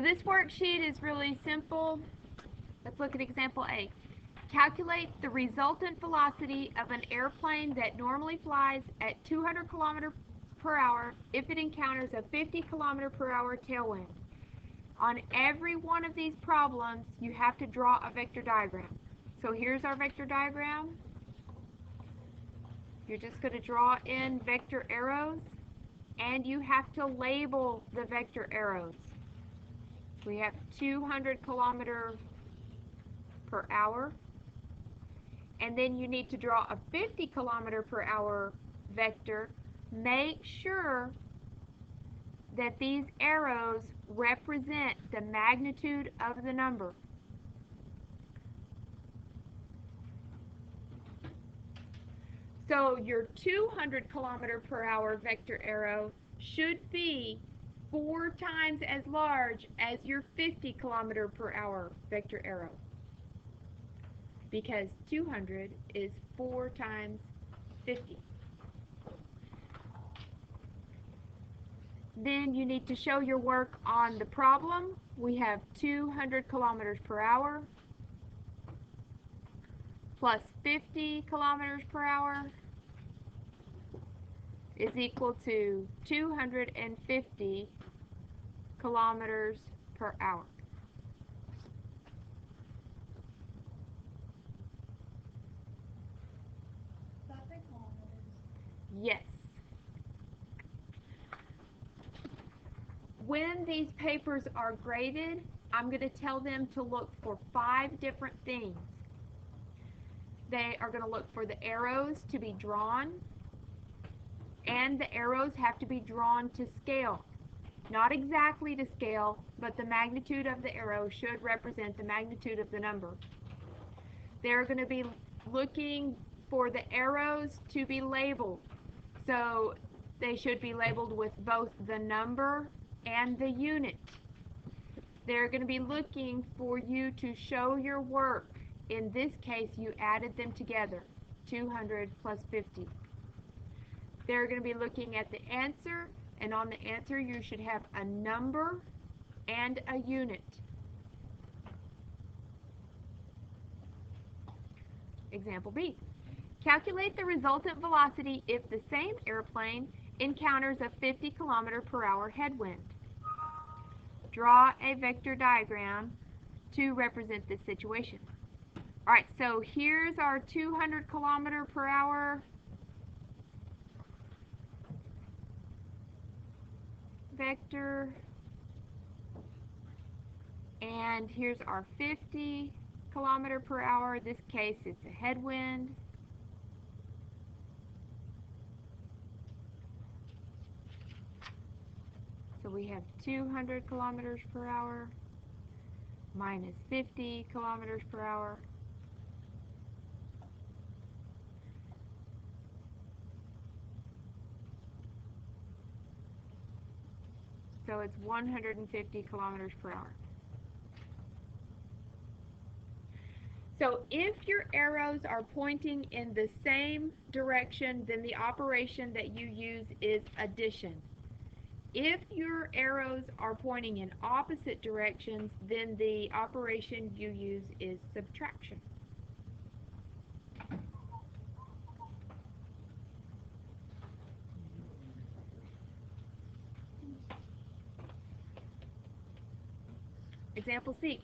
So this worksheet is really simple. Let's look at example A. Calculate the resultant velocity of an airplane that normally flies at 200 km per hour if it encounters a 50 km per hour tailwind. On every one of these problems, you have to draw a vector diagram. So here's our vector diagram. You're just going to draw in vector arrows, and you have to label the vector arrows. We have 200 km per hour, and then you need to draw a 50 km per hour vector. Make sure that these arrows represent the magnitude of the number. So your 200 km per hour vector arrow should be 4 times as large as your 50 km per hour vector arrow, because 200 is 4 times 50. Then you need to show your work on the problem. We have 200 kilometers per hour plus 50 kilometers per hour is equal to 250 kilometers per hour. Yes. When these papers are graded, I'm going to tell them to look for 5 different things. They are going to look for the arrows to be drawn, and the arrows have to be drawn to scale. Not exactly to scale, but the magnitude of the arrow should represent the magnitude of the number. They're going to be looking for the arrows to be labeled. So they should be labeled with both the number and the unit. They're going to be looking for you to show your work. In this case, you added them together, 200 plus 50. They're going to be looking at the answer, and on the answer you should have a number and a unit. Example B. Calculate the resultant velocity if the same airplane encounters a 50 km per hour headwind. Draw a vector diagram to represent this situation. Alright, so here's our 200 km per hour vector, and here's our 50 km per hour. In this case, it's a headwind. So we have 200 kilometers per hour minus 50 kilometers per hour. So it's 150 kilometers per hour. So if your arrows are pointing in the same direction, then the operation that you use is addition. If your arrows are pointing in opposite directions, then the operation you use is subtraction. Example C.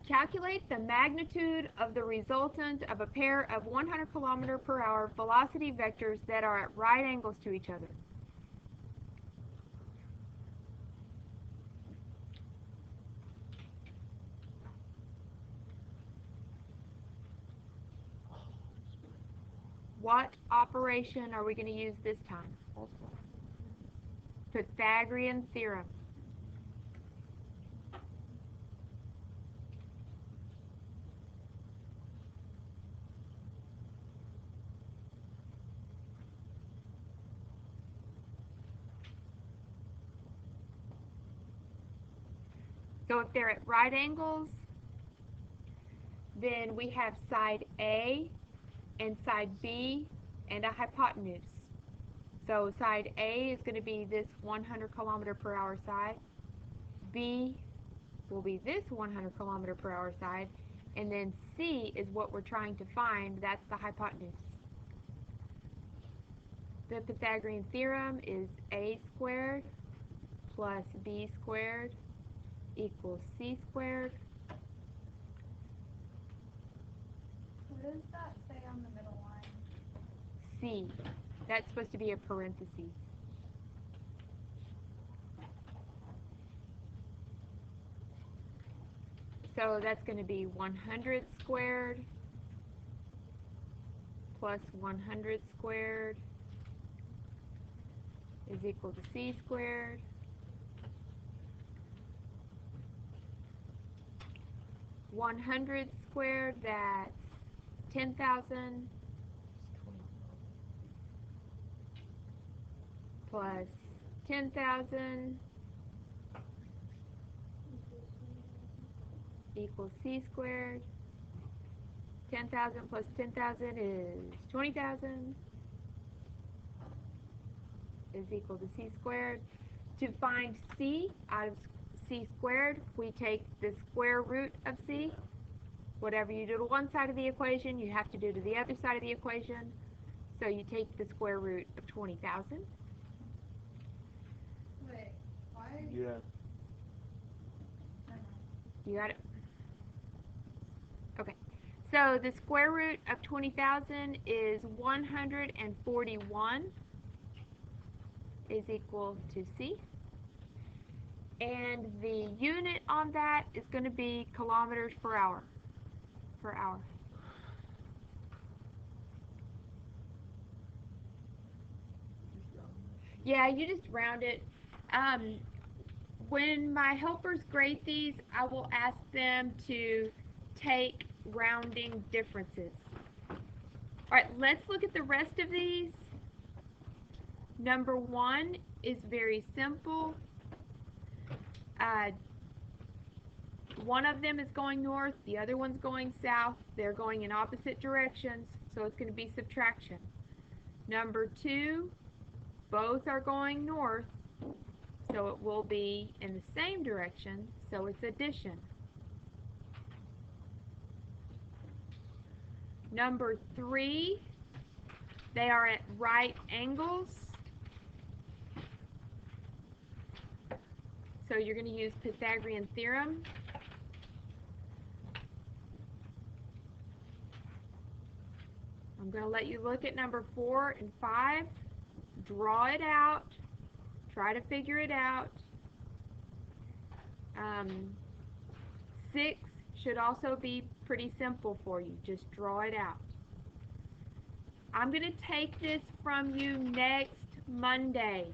Calculate the magnitude of the resultant of a pair of 100 km per hour velocity vectors that are at right angles to each other. What operation are we going to use this time? Pythagorean theorem. So if they're at right angles, then we have side A and side B and a hypotenuse. So side A is going to be this 100 km per hour side. B will be this 100 kilometer per hour side, and then C is what we're trying to find. That's the hypotenuse. The Pythagorean theorem is a squared plus b squared equals c squared. What does that say on the middle line? C. That's supposed to be a parenthesis. So that's going to be 100 squared plus 100 squared is equal to c squared. 100 squared, that's 10,000 plus 10,000 equals c squared. 10,000 plus 10,000 is 20,000 is equal to c squared. To find c out of c squared, we take the square root of c. Whatever you do to one side of the equation, you have to do to the other side of the equation. So you take the square root of 20,000. Wait, why? Yeah. You got it? Okay. So the square root of 20,000 is 141 is equal to c. And the unit on that is going to be kilometers per hour. Per hour. Yeah, you just round it. When my helpers grade these, I will ask them to take rounding differences. Alright, let's look at the rest of these. Number 1 is very simple. One of them is going north, the other one's going south. They're going in opposite directions, so it's going to be subtraction. Number 2, both are going north, so it will be in the same direction, so it's addition. Number 3, they are at right angles, so you're going to use Pythagorean theorem. I'm going to let you look at number 4 and 5, draw it out, try to figure it out. 6 should also be pretty simple for you, just draw it out. I'm going to take this from you next Monday.